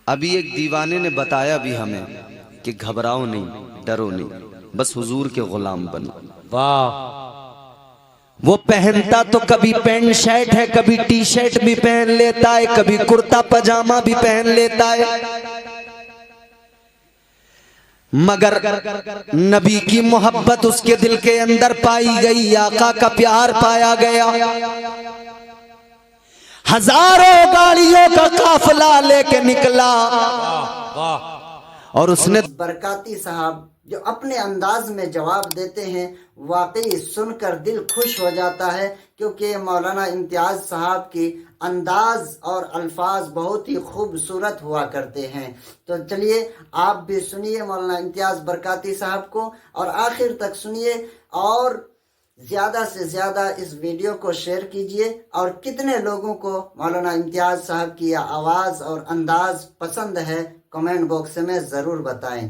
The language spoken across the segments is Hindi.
अभी एक दीवाने ने बताया भी हमें कि घबराओ नहीं, डरो नहीं, बस हुजूर के गुलाम बनो। वाह। वो पहनता तो कभी पैंट शर्ट है, कभी टी शर्ट भी पहन लेता है, कभी कुर्ता पजामा भी पहन लेता है, मगर नबी की मोहब्बत उसके दिल के अंदर पाई गई, आका का प्यार पाया गया। हजारों गाड़ियों का काफिला लेके निकला और उसने बरकाती साहब जो अपने अंदाज में जवाब देते हैं, वाकई सुनकर दिल खुश हो जाता है, क्योंकि मौलाना इम्तियाज साहब की अंदाज और अल्फाज बहुत ही खूबसूरत हुआ करते हैं। तो चलिए आप भी सुनिए मौलाना इम्तियाज बरकाती साहब को और आखिर तक सुनिए, और ज़्यादा से ज़्यादा इस वीडियो को शेयर कीजिए। और कितने लोगों को मौलाना इम्तियाज साहब की आवाज़ और अंदाज पसंद है, कमेंट बॉक्स में ज़रूर बताएं।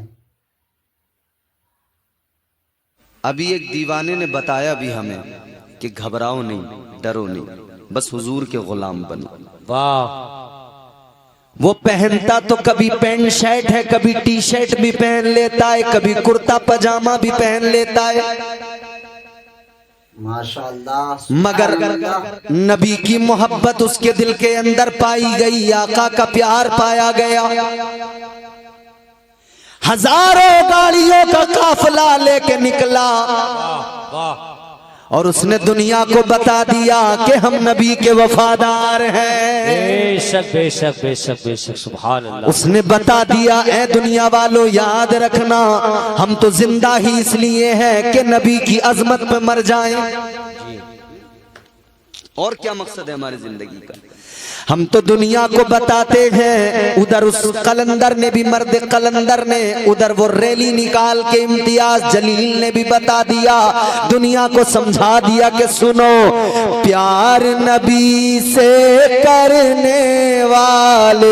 अभी एक दीवाने ने बताया भी हमें कि घबराओ नहीं, डरो नहीं, बस हुजूर के गुलाम बनो। वाह। वो पहनता तो कभी पैंट शर्ट है, कभी टी शर्ट भी पहन लेता है, कभी कुर्ता पजामा भी पहन लेता है, माशाअल्लाह, मगर नबी की मोहब्बत उसके दिल के अंदर पाई गई, आका का प्यार पाया गया। हजारों गाड़ियों का काफिला लेके निकला और उसने दुनिया को बता दिया कि हम नबी के वफादार हैं। बेशक बेशक बेशक बेशक, सुभान अल्लाह। उसने बता दिया, ए दुनिया वालों याद रखना, हम तो जिंदा ही इसलिए हैं कि नबी की अजमत पे मर जाएं। और क्या मकसद है हमारी जिंदगी का? हम तो दुनिया को बताते हैं, उधर उस कलंदर ने भी, मर्द कलंदर ने उधर वो रैली निकाल के इम्तियाज जलील ने भी बता दिया, दुनिया को समझा दिया कि सुनो, प्यार नबी से करने वाले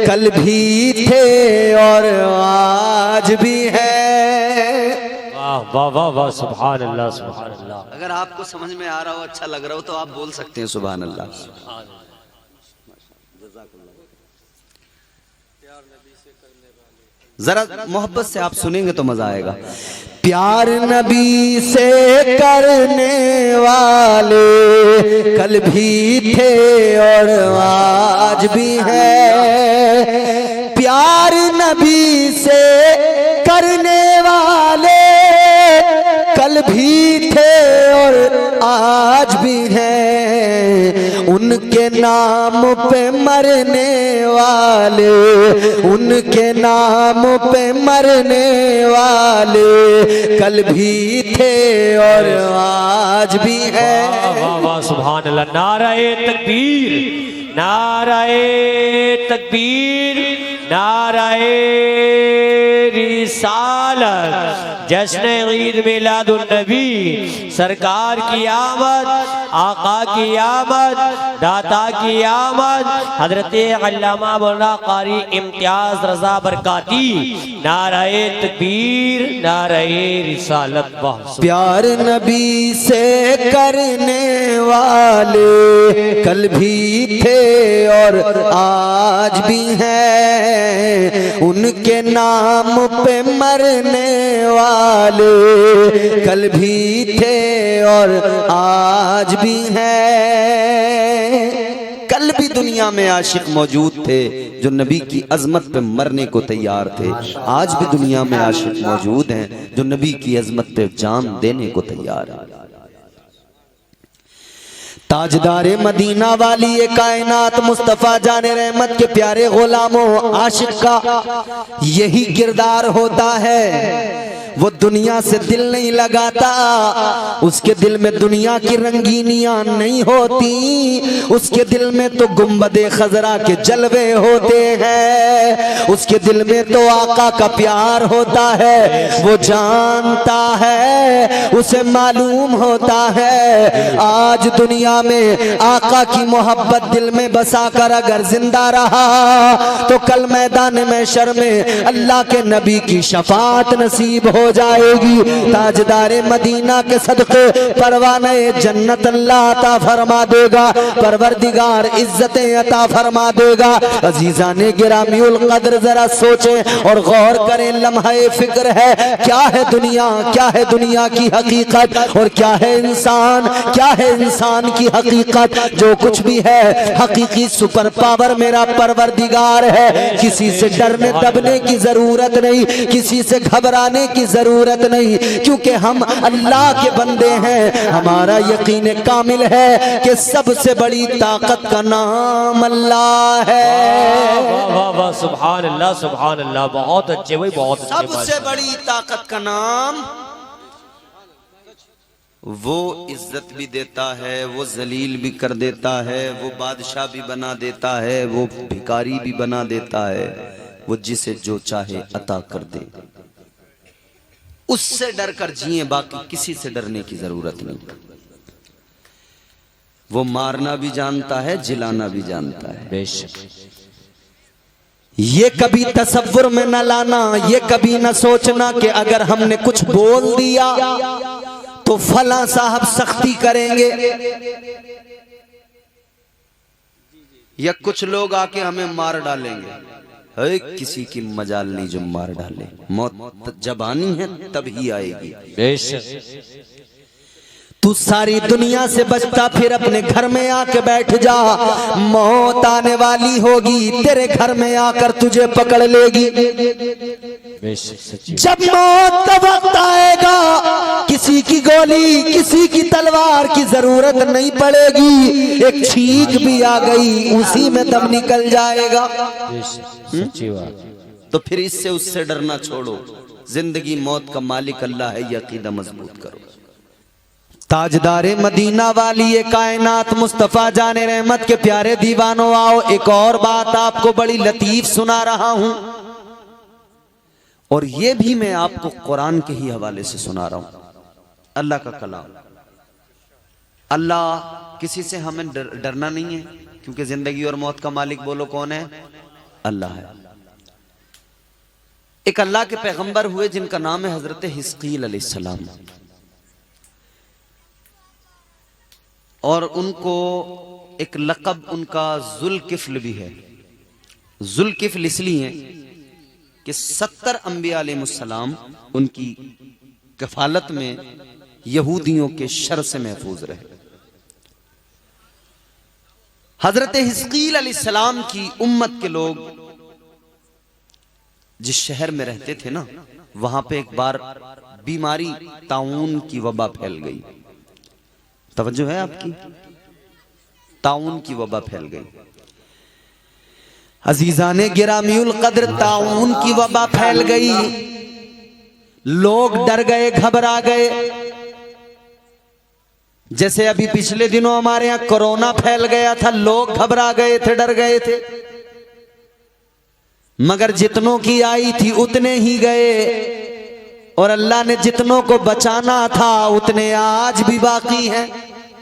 कल भी थे और आज भी है। वाह वाह वाह, सुभान अल्लाह सुभान अल्लाह। अगर आपको समझ में आ रहा हो, अच्छा लग रहा हो, तो आप बोल सकते हैं सुभान अल्लाह। जरा मोहब्बत से आप सुनेंगे तो मजा आएगा। प्यार नबी से करने वाले कल भी थे और आज भी है। प्यार नबी से करने वाले कल भी थे और आज भी हैं। उनके नाम पे मरने वाले, उनके नाम पे मरने वाले कल भी थे और आज भी हैं। वाह वाह, सुभान अल्लाह। नाराए तकबीर, नाराए तकबीर, नाराए रिसालत, जश्न ईद मिलादुन नबी, सरकार की आमद, आका की आमद, दाता की आमद, हजरत अल्लामा मौलाना कारी इम्तियाज रजा बरकाती। नाराए तकबीर, नाराए रिसालत। वाह। प्यार नबी से करने वाले कल भी थे और आज भी हैं। उनके नाम पे मरने वाले कल भी थे और आज भी हैं। कल भी दुनिया में आशिक मौजूद थे जो नबी की अजमत पे मरने को तैयार थे। आज भी दुनिया में आशिक मौजूद हैं जो नबी की अजमत पे जान देने को तैयार है। ताजदारे मदीना वाली ये कायनात मुस्तफ़ा जाने रहमत के प्यारे गुलामों, आशिक का यही किरदार होता है। वो दुनिया से दिल नहीं लगाता, उसके दिल में दुनिया की रंगीनियां नहीं होती, उसके दिल में तो गुंबदे खजरा के जलवे होते हैं। उसके दिल में तो आका का प्यार होता है। वो जानता है, उसे मालूम होता है, आज दुनिया में आका की मोहब्बत दिल में बसा कर अगर जिंदा रहा तो कल मैदान महशर में अल्लाह के नबी की शफाअत नसीब हो हो जाएगी। ताजदारे मदीना के सदके परवाने जन्नत अल्लाह अता फरमा देगा, परवरदिगार इज्जतें अता फरमा देगा। अजीजाने गिरामीउल कद्र जरा सोचें और गौर करें, लम्हे फिक्र है क्या है दुनिया, क्या है दुनिया की हकीकत और क्या है इंसान, क्या है इंसान की हकीकत। जो कुछ भी है हकीकी सुपर पावर मेरा परवरदिगार है। किसी से डरने दबने की जरूरत नहीं, किसी से घबराने की जरूरत नहीं, क्योंकि हम अल्लाह के बंदे हैं। हमारा यकीन कामिल है कि सबसे बड़ी ताकत का नाम अल्लाह है। वाह वाह वाह, सुभान अल्लाह सुभान अल्लाह, बहुत अच्छे भाई, बहुत अच्छे। सबसे बड़ी ताकत का नाम, वो इज्जत भी देता है, वो जलील भी कर देता है, वो बादशाह भी बना देता है, वो भिखारी भी बना देता है, वो जिसे जो चाहे अता कर दे। उससे डर कर जिए, बाकी किसी से डरने की जरूरत नहीं। वो मारना भी जानता है, जिलाना भी जानता है। बेशक ये कभी तसव्वुर में न लाना, ये कभी न सोचना कि अगर हमने कुछ बोल दिया तो फला साहब सख्ती करेंगे, या कुछ लोग आके हमें मार डालेंगे। है किसी की मजाल नहीं जो मार डाले, मौत जब आनी है तब ही आएगी। बेशक तू सारी दुनिया से बचता फिर अपने घर में आके बैठ जा, मौत आने वाली होगी तेरे घर में आकर तुझे पकड़ लेगी। बेशक सच्ची। जब मौत का वक्त आएगा किसी की गोली किसी की तलवार की जरूरत नहीं पड़ेगी, एक छींक भी आ गई उसी में दम निकल जाएगा। बेशक सच्ची बात। तो फिर इससे उससे डरना छोड़ो, जिंदगी मौत का मालिक अल्लाह है, ये अकीदा मजबूत करो। ताजदारे मदीना वाली ये कायनात मुस्तफा जाने रहमत के प्यारे दीवानों, आओ एक और बात आपको बड़ी लतीफ सुना रहा हूं, और ये भी मैं आपको कुरान के ही हवाले से सुना रहा हूं, अल्लाह का कलाम। अल्लाह किसी से हमें डरना नहीं है, क्योंकि जिंदगी और मौत का मालिक बोलो कौन है? अल्लाह है। एक अल्लाह के पैगंबर हुए जिनका नाम है हजरत हिस्कील अलैहिस्सलाम, और उनको एक लक़ब उनका जुल्किफ्ल भी है। जुल्किफ्ल इसलिए कि 70 अंबिया अलैहिस्सलाम उनकी कफालत में यहूदियों के शर से महफूज रहे। हजरत हिस्कील अलैहिस्सलाम की उम्मत के लोग जिस शहर में रहते थे ना, वहां पे एक बार बीमारी ताउन की वबा फैल गई। तवज्जो है आपकी? ताउन की वबा फैल गई। अजीजाने गिरामीउल कद्र, ताउन की वबा फैल गई, लोग डर गए, घबरा गए। जैसे अभी पिछले दिनों हमारे यहां कोरोना फैल गया था, लोग घबरा गए थे, डर गए थे, मगर जितनों की आई थी उतने ही गए, और अल्लाह ने जितनों को बचाना था उतने आज भी बाकी हैं।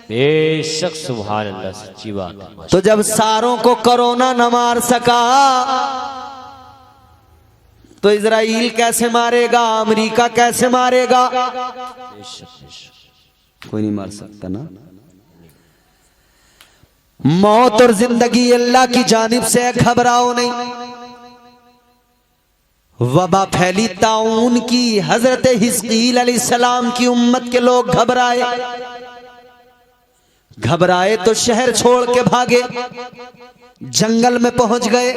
बेशक सुभान अल्लाह, सच्ची बात है। तो जब सारों को कोरोना न मार सका तो इजराइल कैसे मारेगा, अमेरिका कैसे मारेगा? कोई नहीं मार सकता ना। मौत और जिंदगी अल्लाह की जानिब से है, घबराओ नहीं। वबा फैली ताउन की, हजरत हिस्कील अलैहिस्सलाम की उम्मत के लोग घबराए तो शहर छोड़ के भागे, जंगल में पहुंच गए।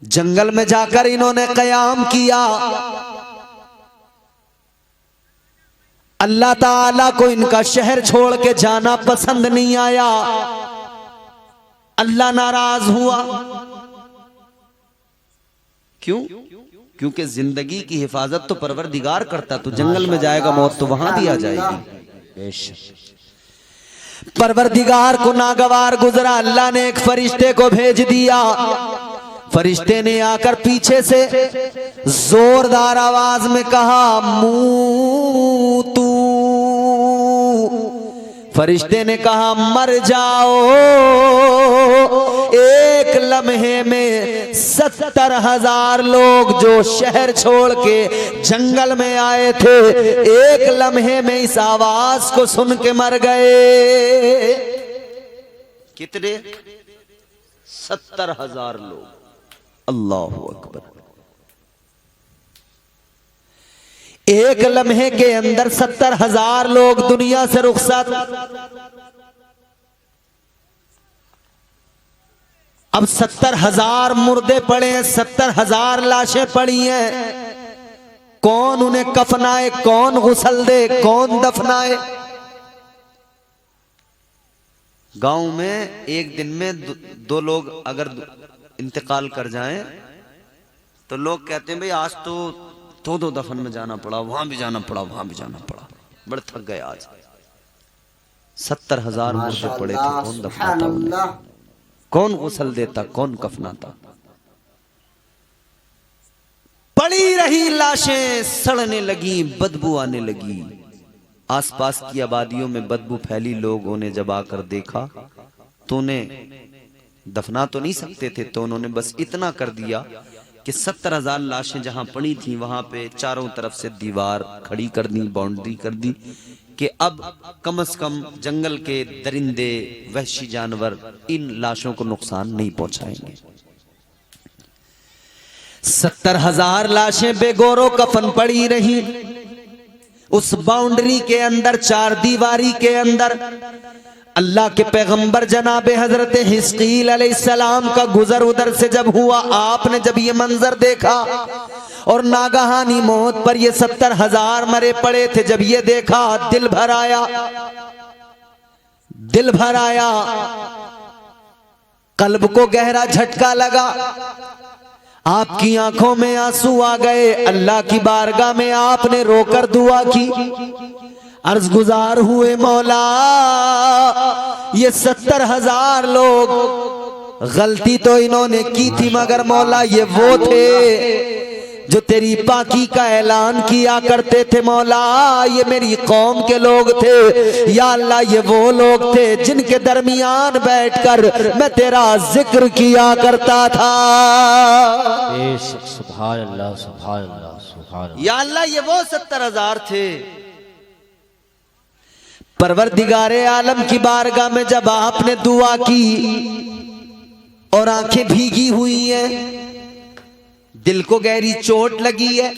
जंगल में जाकर इन्होंने कयाम किया। अल्लाह ताला को इनका शहर छोड़ के जाना पसंद नहीं आया, अल्लाह नाराज हुआ। क्यों? क्योंकि जिंदगी की हिफाजत तो परवरदिगार करता, तो जंगल में जाएगा मौत तो वहां भी आ जाएगी। परवरदिगार को नागवार गुजरा, अल्लाह ने एक फरिश्ते को भेज दिया। फरिश्ते ने आकर पीछे से जोरदार आवाज में कहा, मूतू फरिश्ते ने कहा मर जाओ। एक लम्हे में 70,000 लोग जो शहर छोड़ के जंगल में आए थे, एक लम्हे में इस आवाज को सुन के मर गए। कितने? 70,000 लोग। अल्लाह अकबर। एक लम्हे के अंदर 70,000 लोग दुनिया से रुखसत। अब 70,000 मुर्दे पड़े हैं, 70,000 लाशें पड़ी हैं। कौन उन्हें कफनाए, कौन गुसल दे, कौन दफनाए? गांव में एक दिन में दो लोग अगर इंतकाल कर जाएं तो लोग कहते हैं भाई आज तो दो दफन में जाना पड़ा, वहां भी जाना पड़ा, वहां भी जाना पड़ा, बड़े थक गए आज। 70,000 मुर्दे पड़े थे, कौन दफनाता उन्हें? कौन गुसल देता, कौन कफनाता? पड़ी रही लाशें, सड़ने लगी, बदबू आने लगी। आसपास की आबादियों में बदबू फैली। लोगों ने जब आकर देखा तो उन्हें दफना तो नहीं सकते थे, तो उन्होंने बस इतना कर दिया कि 70,000 लाशें जहां पड़ी थी वहां पे चारों तरफ से दीवार खड़ी कर दी, बाउंड्री कर दी कि अब कम से कम जंगल के दरिंदे, वहशी जानवर इन लाशों को नुकसान नहीं पहुंचाएंगे। 70,000 लाशें बेगौरो कफन पड़ी रही। उस बाउंड्री के अंदर, चार दीवारी के अंदर अल्लाह के पैगंबर जनाबे हजरत हिस्कील अलैहिस्सलाम का गुजर उधर से जब हुआ, आपने जब ये मंजर देखा और नागहानी मौत पर ये 70,000 मरे पड़े थे, जब ये देखा दिल भर आया, दिल भर आया, कल्ब को गहरा झटका लगा। आपकी आंखों में आंसू आ गए। अल्लाह की बारगाह में आपने रोकर दुआ की, अर्ज गुजार हुए मौला ये 70,000 लोग, गलती तो इन्होंने की थी मगर मौला ये वो थे जो तेरी पाकी का ऐलान किया करते थे। मौला ये मेरी कौम के लोग थे, या अल्लाह ये वो लोग थे जिनके दरमियान बैठकर मैं तेरा जिक्र किया करता था। सुभान अल्लाह, सुभान अल्लाह, सुभान अल्लाह। या अल्लाह ये वो 70,000 थे। परवरदिगारे आलम की बारगाह में जब आपने दुआ की और आंखें भीगी हुई हैं, दिल को गहरी चोट लगी है,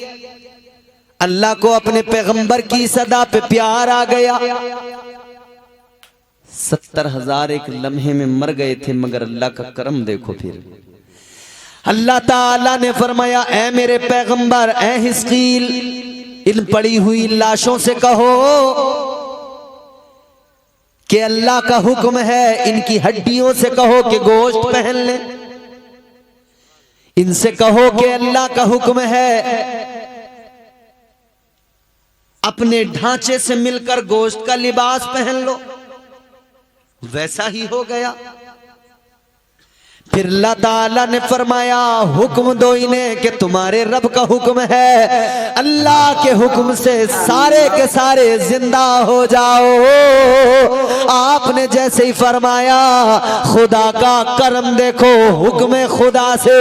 अल्लाह को अपने पैगंबर की सदा पे प्यार आ गया। 70,000 एक लम्हे में मर गए थे, मगर अल्लाह का करम देखो। फिर अल्लाह ताला ने फरमाया, ऐ मेरे पैगंबर, ऐ हिस्कील, इन पड़ी हुई लाशों से कहो कि अल्लाह का हुक्म है, इनकी हड्डियों से कहो कि गोश्त पहन ले, इनसे कहो कि अल्लाह का हुक्म है अपने ढांचे से मिलकर गोश्त का लिबास पहन लो। वैसा ही हो गया। फिर अल्लाह ताला ने फरमाया, हुक्म दो इन्हें कि तुम्हारे रब का हुक्म है, अल्लाह के हुक्म से सारे के सारे जिंदा हो जाओ। आपने जैसे ही फरमाया, खुदा का करम देखो, हुक्म खुदा से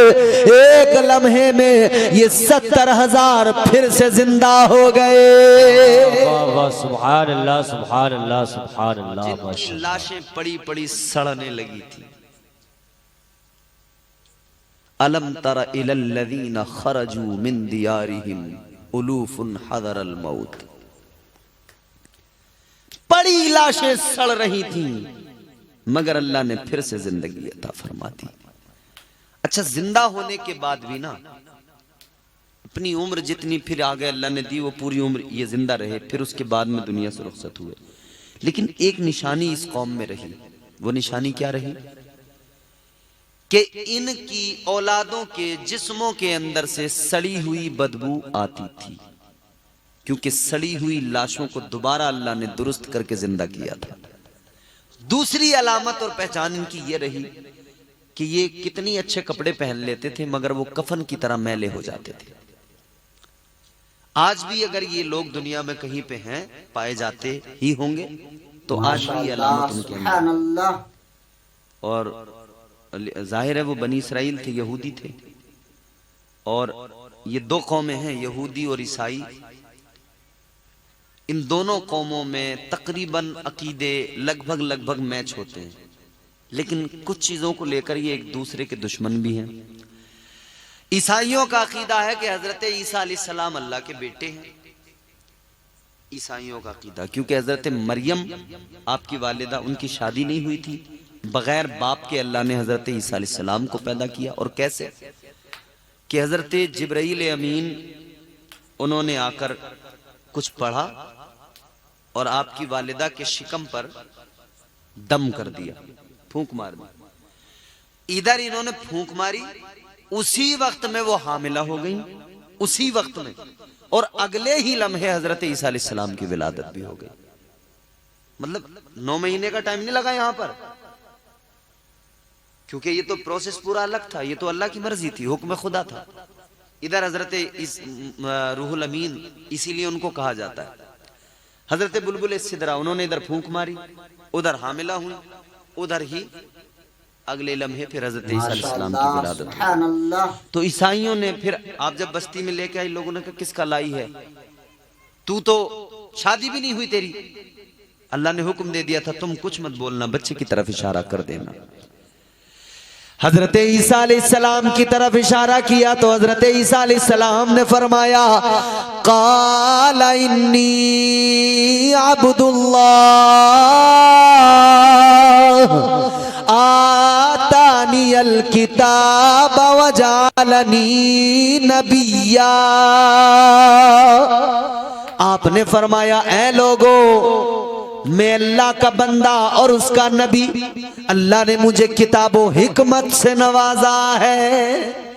एक लम्हे में ये 70,000 फिर से जिंदा हो गए। वाह वाह, सुभान अल्लाह, सुभान अल्लाह, सुभान अल्लाह। जिनकी लाशें पड़ी पड़ी सड़ने लगी थी। अलम तरा इलल लज़ीना खरजू मिन दियारिहिम उलूफुन हज़रल मौत। पड़ी लाशें सड़ रही थी, मगर अल्लाह ने फिर से जिंदगी अता फरमा दी। अच्छा, जिंदा होने के बाद भी ना अपनी उम्र जितनी फिर आगे अल्लाह ने दी, वो पूरी उम्र ये जिंदा रहे, फिर उसके बाद में दुनिया से रुखसत हुए। लेकिन एक निशानी इस कौम में रही। वो निशानी क्या रही? कि इनकी औलादों के जिस्मों के अंदर से सड़ी हुई बदबू आती थी, क्योंकि सड़ी हुई लाशों को दोबारा अल्लाह ने दुरुस्त करके जिंदा किया था। दूसरी अलामत और पहचान इनकी ये रही कि ये कितनी अच्छे कपड़े पहन लेते थे, मगर वो कफन की तरह मैले हो जाते थे। आज भी अगर ये लोग दुनिया में कहीं पे हैं, पाए जाते ही होंगे, तो आज भी ये अलामत उनके अंदर। सुभान अल्लाह। और जाहिर है वो बनी इसराइल थे, यहूदी थे, और ये दो कौमें हैं, यहूदी और ईसाई। इन दोनों कौमों में तकरीबन अकीदे लगभग मैच होते हैं, लेकिन कुछ चीजों को लेकर ये एक दूसरे के दुश्मन भी हैं। ईसाइयों का अकीदा है कि हजरत ईसा अलैहिस्सलाम अल्लाह के बेटे हैं, ईसाइयों का अकीदा, क्योंकि हजरत मरियम आपकी वालिदा, उनकी शादी नहीं हुई थी, बगैर बाप के अल्लाह ने हजरत ईसा अलैहिस्सलाम को पैदा किया। और कैसे कि हजरत जिब्राईल अमीन उन्होंने आकर कुछ पढ़ा और आपकी वालिदा के शिकम पर दम कर दिया, फूंक मार दी। इधर इन्होंने फूंक मारी, उसी वक्त में वो हामिला हो गई, उसी वक्त में, और अगले ही लम्हे हजरत ईसा अलैहिस्सलाम की विलादत भी हो गई। मतलब 9 महीने का टाइम नहीं लगा यहां पर, क्योंकि ये तो प्रोसेस पूरा अलग था, ये तो अल्लाह की मर्जी थी, हुक्म खुदा था। इधर हजरत रूहुल अमीन, इसीलिए उनको कहा जाता है हजरत बुलबुल सिदरा, उन्होंने इधर फूंक मारी, उधर हामिला हुई, उधर ही अगले लम्हे फिर हजरत ईसा अलैहिस्सलाम की विलादत हुई। तो ईसाइयों ने फिर, आप जब बस्ती में लेके आई, लोगों ने कहा किसका लाई है, तू तो शादी भी नहीं हुई तेरी, अल्लाह ने हुक्म दे दिया था तुम कुछ मत बोलना, बच्चे की तरफ इशारा कर देना। हजरत ईसा अलैहिस्सलाम की तरफ इशारा किया तो हजरत ईसा अलैहिस्सलाम ने फरमाया, काला इन्नी अब्दुल्लाह आतानियल किताब वजालनी नबिया। आपने फरमाया, ऐ लोगो, मैं अल्लाह का बंदा और उसका नबी, अल्लाह ने मुझे किताबो हिकमत से नवाजा है।